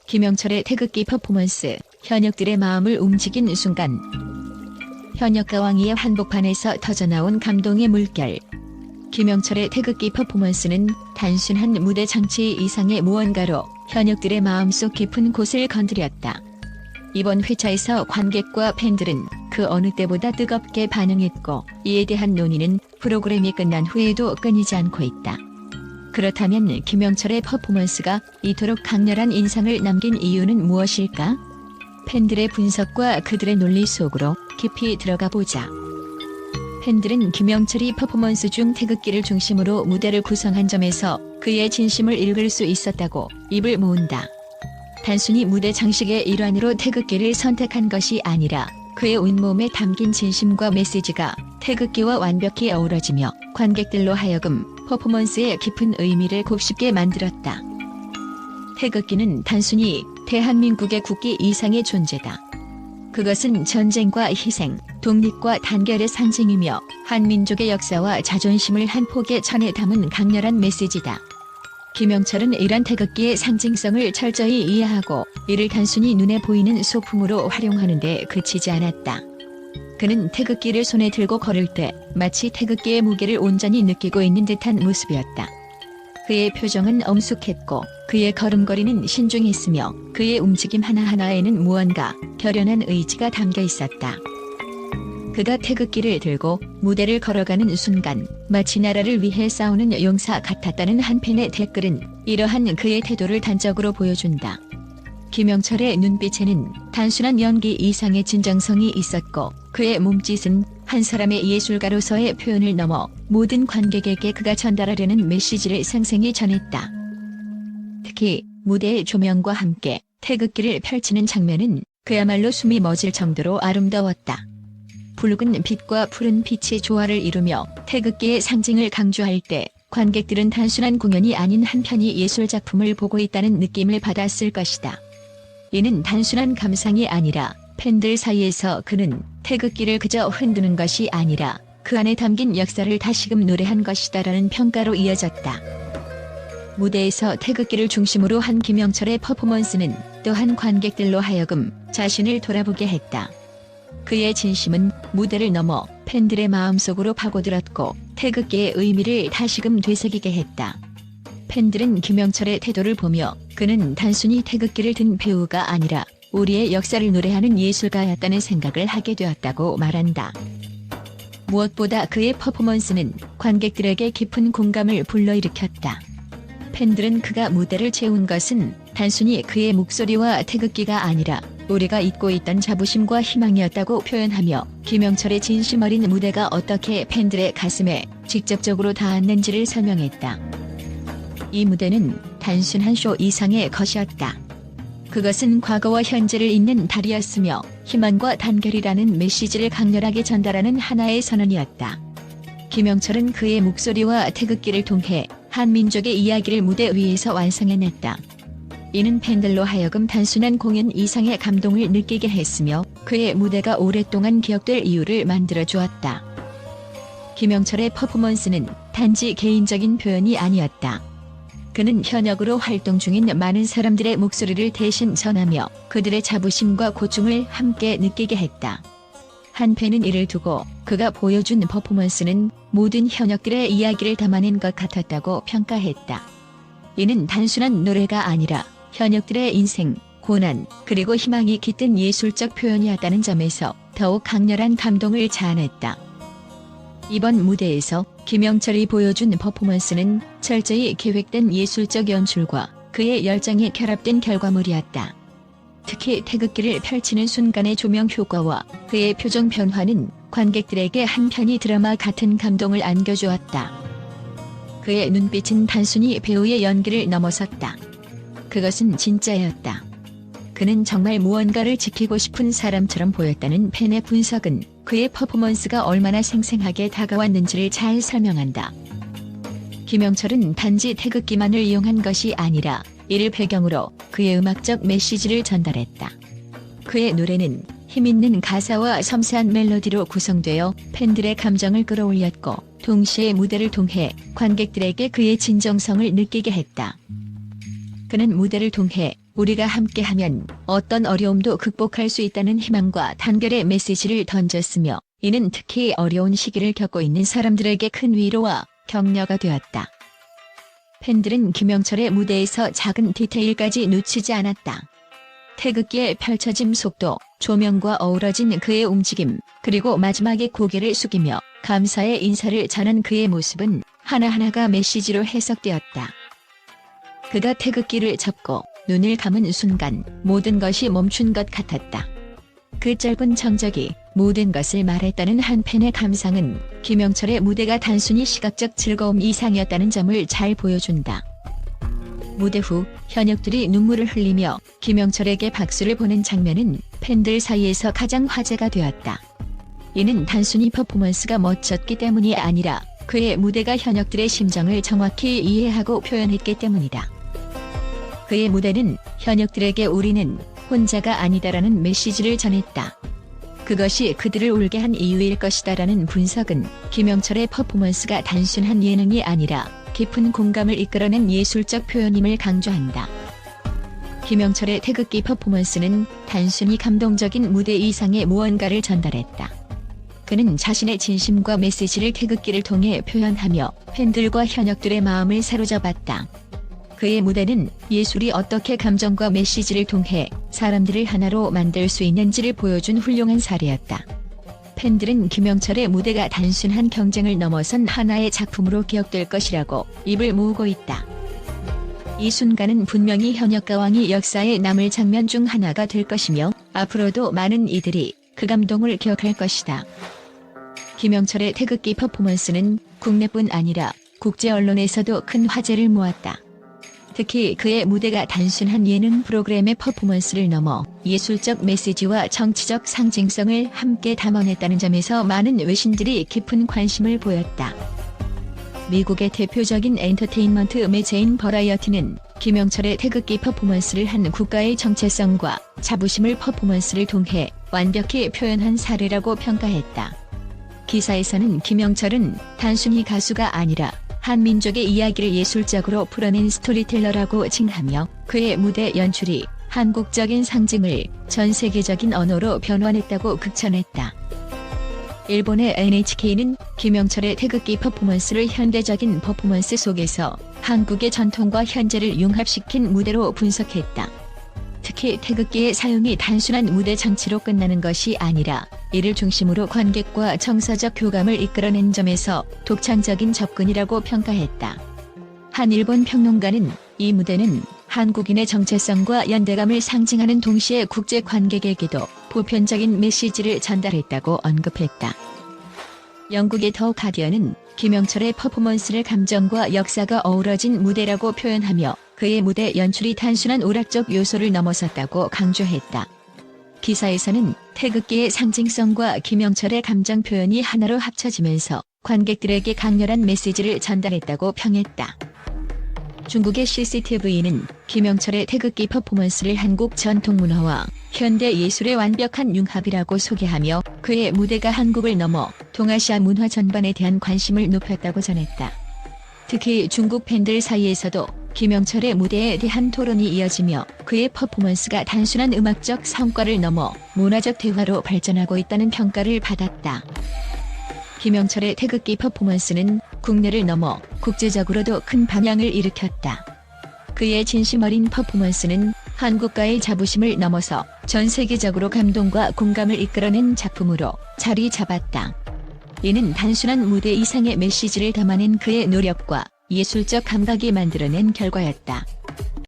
김영철의 태극기 퍼포먼스, 현역들의 마음을 움직인 순간. 현역과 왕이의 한복판에서 터져나온 감동의 물결. 김영철의 태극기 퍼포먼스는 단순한 무대 장치 이상의 무언가로 현역들의 마음속 깊은 곳을 건드렸다. 이번 회차에서 관객과 팬들은 그 어느 때보다 뜨겁게 반응했고, 이에 대한 논의는 프로그램이 끝난 후에도 끊이지 않고 있다. 그렇다면 김영철의 퍼포먼스가 이토록 강렬한 인상을 남긴 이유는 무엇일까? 팬들의 분석과 그들의 논리 속으로 깊이 들어가 보자. 팬들은 김영철이 퍼포먼스 중 태극기를 중심으로 무대를 구성한 점에서 그의 진심을 읽을 수 있었다고 입을 모은다. 단순히 무대 장식의 일환으로 태극기를 선택한 것이 아니라 그의 온몸에 담긴 진심과 메시지가 태극기와 완벽히 어우러지며 관객들로 하여금 퍼포먼스의 깊은 의미를 곱씹게 만들었다. 태극기는 단순히 대한민국의 국기 이상의 존재다. 그것은 전쟁과 희생, 독립과 단결의 상징이며 한민족의 역사와 자존심을 한 폭의 천에 담은 강렬한 메시지다. 김영철은 이런 태극기의 상징성을 철저히 이해하고 이를 단순히 눈에 보이는 소품으로 활용하는 데 그치지 않았다. 그는 태극기를 손에 들고 걸을 때 마치 태극기의 무게를 온전히 느끼고 있는 듯한 모습이었다. 그의 표정은 엄숙했고 그의 걸음걸이는 신중했으며 그의 움직임 하나하나에는 무언가 결연한 의지가 담겨 있었다. 그가 태극기를 들고 무대를 걸어가는 순간 마치 나라를 위해 싸우는 용사 같았다는 한 팬의 댓글은 이러한 그의 태도를 단적으로 보여준다. 김영철의 눈빛에는 단순한 연기 이상의 진정성이 있었고 그의 몸짓은 한 사람의 예술가로서의 표현을 넘어 모든 관객에게 그가 전달하려는 메시지를 생생히 전했다. 특히 무대의 조명과 함께 태극기를 펼치는 장면은 그야말로 숨이 멎을 정도로 아름다웠다. 붉은 빛과 푸른 빛이 조화를 이루며 태극기의 상징을 강조할 때 관객들은 단순한 공연이 아닌 한 편의 예술작품을 보고 있다는 느낌을 받았을 것이다. 이는 단순한 감상이 아니라 팬들 사이에서 그는 태극기를 그저 흔드는 것이 아니라 그 안에 담긴 역사를 다시금 노래한 것이다라는 평가로 이어졌다. 무대에서 태극기를 중심으로 한 김영철의 퍼포먼스는 또한 관객들로 하여금 자신을 돌아보게 했다. 그의 진심은 무대를 넘어 팬들의 마음속으로 파고들었고 태극기의 의미를 다시금 되새기게 했다. 팬들은 김영철의 태도를 보며 그는 단순히 태극기를 든 배우가 아니라 우리의 역사를 노래하는 예술가였다는 생각을 하게 되었다고 말한다. 무엇보다 그의 퍼포먼스는 관객들에게 깊은 공감을 불러일으켰다. 팬들은 그가 무대를 채운 것은 단순히 그의 목소리와 태극기가 아니라 우리가 잊고 있던 자부심과 희망이었다고 표현하며 김영철의 진심 어린 무대가 어떻게 팬들의 가슴에 직접적으로 닿았는지를 설명했다. 이 무대는 단순한 쇼 이상의 것이었다. 그것은 과거와 현재를 잇는 달이었으며 희망과 단결이라는 메시지를 강렬하게 전달하는 하나의 선언이었다. 김영철은 그의 목소리와 태극기를 통해 한민족의 이야기를 무대 위에서 완성해냈다. 이는 팬들로 하여금 단순한 공연 이상의 감동을 느끼게 했으며 그의 무대가 오랫동안 기억될 이유를 만들어주었다. 김영철의 퍼포먼스는 단지 개인적인 표현이 아니었다. 그는 현역으로 활동 중인 많은 사람들의 목소리를 대신 전하며 그들의 자부심과 고충을 함께 느끼게 했다. 한 팬은 이를 두고 그가 보여준 퍼포먼스는 모든 현역들의 이야기를 담아낸 것 같았다고 평가했다. 이는 단순한 노래가 아니라 현역들의 인생, 고난, 그리고 희망이 깃든 예술적 표현이었다는 점에서 더욱 강렬한 감동을 자아냈다. 이번 무대에서 김영철이 보여준 퍼포먼스는 철저히 계획된 예술적 연출과 그의 열정이 결합된 결과물이었다. 특히 태극기를 펼치는 순간의 조명 효과와 그의 표정 변화는 관객들에게 한편의 드라마 같은 감동을 안겨주었다. 그의 눈빛은 단순히 배우의 연기를 넘어섰다. 그것은 진짜였다. 그는 정말 무언가를 지키고 싶은 사람처럼 보였다는 팬의 분석은 그의 퍼포먼스가 얼마나 생생하게 다가왔는지를 잘 설명한다. 김영철은 단지 태극기만을 이용한 것이 아니라 이를 배경으로 그의 음악적 메시지를 전달했다. 그의 노래는 힘있는 가사와 섬세한 멜로디로 구성되어 팬들의 감정을 끌어올렸고 동시에 무대를 통해 관객들에게 그의 진정성을 느끼게 했다. 그는 무대를 통해 우리가 함께하면 어떤 어려움도 극복할 수 있다는 희망과 단결의 메시지를 던졌으며 이는 특히 어려운 시기를 겪고 있는 사람들에게 큰 위로와 격려가 되었다. 팬들은 김영철의 무대에서 작은 디테일까지 놓치지 않았다. 태극기의 펼쳐짐 속도, 조명과 어우러진 그의 움직임, 그리고 마지막에 고개를 숙이며 감사의 인사를 전한 그의 모습은 하나하나가 메시지로 해석되었다. 그가 태극기를 접고 눈을 감은 순간 모든 것이 멈춘 것 같았다. 그 짧은 정적이 모든 것을 말했다는 한 팬의 감상은 김영철의 무대가 단순히 시각적 즐거움 이상이었다는 점을 잘 보여준다. 무대 후 현역들이 눈물을 흘리며 김영철에게 박수를 보낸 장면은 팬들 사이에서 가장 화제가 되었다. 이는 단순히 퍼포먼스가 멋졌기 때문이 아니라 그의 무대가 현역들의 심정을 정확히 이해하고 표현했기 때문이다. 그의 무대는 현역들에게 우리는 혼자가 아니다라는 메시지를 전했다. 그것이 그들을 울게 한 이유일 것이다라는 분석은 김영철의 퍼포먼스가 단순한 예능이 아니라 깊은 공감을 이끌어낸 예술적 표현임을 강조한다. 김영철의 태극기 퍼포먼스는 단순히 감동적인 무대 이상의 무언가를 전달했다. 그는 자신의 진심과 메시지를 태극기를 통해 표현하며 팬들과 현역들의 마음을 사로잡았다. 그의 무대는 예술이 어떻게 감정과 메시지를 통해 사람들을 하나로 만들 수 있는지를 보여준 훌륭한 사례였다. 팬들은 김영철의 무대가 단순한 경쟁을 넘어선 하나의 작품으로 기억될 것이라고 입을 모으고 있다. 이 순간은 분명히 현역가왕이 역사에 남을 장면 중 하나가 될 것이며 앞으로도 많은 이들이 그 감동을 기억할 것이다. 김영철의 태극기 퍼포먼스는 국내뿐 아니라 국제 언론에서도 큰 화제를 모았다. 특히 그의 무대가 단순한 예능 프로그램의 퍼포먼스를 넘어 예술적 메시지와 정치적 상징성을 함께 담아냈다는 점에서 많은 외신들이 깊은 관심을 보였다. 미국의 대표적인 엔터테인먼트 매체인 버라이어티는 김영철의 태극기 퍼포먼스를 한 국가의 정체성과 자부심을 퍼포먼스를 통해 완벽히 표현한 사례라고 평가했다. 기사에서는 김영철은 단순히 가수가 아니라 한 민족의 이야기를 예술적으로 풀어낸 스토리텔러라고 칭하며 그의 무대 연출이 한국적인 상징을 전 세계적인 언어로 변환했다고 극찬했다. 일본의 NHK는 김영철의 태극기 퍼포먼스를 현대적인 퍼포먼스 속에서 한국의 전통과 현재를 융합시킨 무대로 분석했다. 특히 태극기의 사용이 단순한 무대 장치로 끝나는 것이 아니라 이를 중심으로 관객과 정서적 교감을 이끌어낸 점에서 독창적인 접근이라고 평가했다. 한 일본 평론가는 이 무대는 한국인의 정체성과 연대감을 상징하는 동시에 국제 관객에게도 보편적인 메시지를 전달했다고 언급했다. 영국의 더 가디언은 김영철의 퍼포먼스를 감정과 역사가 어우러진 무대라고 표현하며 그의 무대 연출이 단순한 오락적 요소를 넘어섰다고 강조했다. 기사에서는 태극기의 상징성과 김영철의 감정 표현이 하나로 합쳐지면서 관객들에게 강렬한 메시지를 전달했다고 평했다. 중국의 CCTV는 김영철의 태극기 퍼포먼스를 한국 전통문화와 현대 예술의 완벽한 융합이라고 소개하며 그의 무대가 한국을 넘어 동아시아 문화 전반에 대한 관심을 높였다고 전했다. 특히 중국 팬들 사이에서도 김영철의 무대에 대한 토론이 이어지며 그의 퍼포먼스가 단순한 음악적 성과를 넘어 문화적 대화로 발전하고 있다는 평가를 받았다. 김영철의 태극기 퍼포먼스는 국내를 넘어 국제적으로도 큰 반향을 일으켰다. 그의 진심 어린 퍼포먼스는 한국가의 자부심을 넘어서 전 세계적으로 감동과 공감을 이끌어낸 작품으로 자리 잡았다. 이는 단순한 무대 이상의 메시지를 담아낸 그의 노력과 예술적 감각이 만들어낸 결과였다.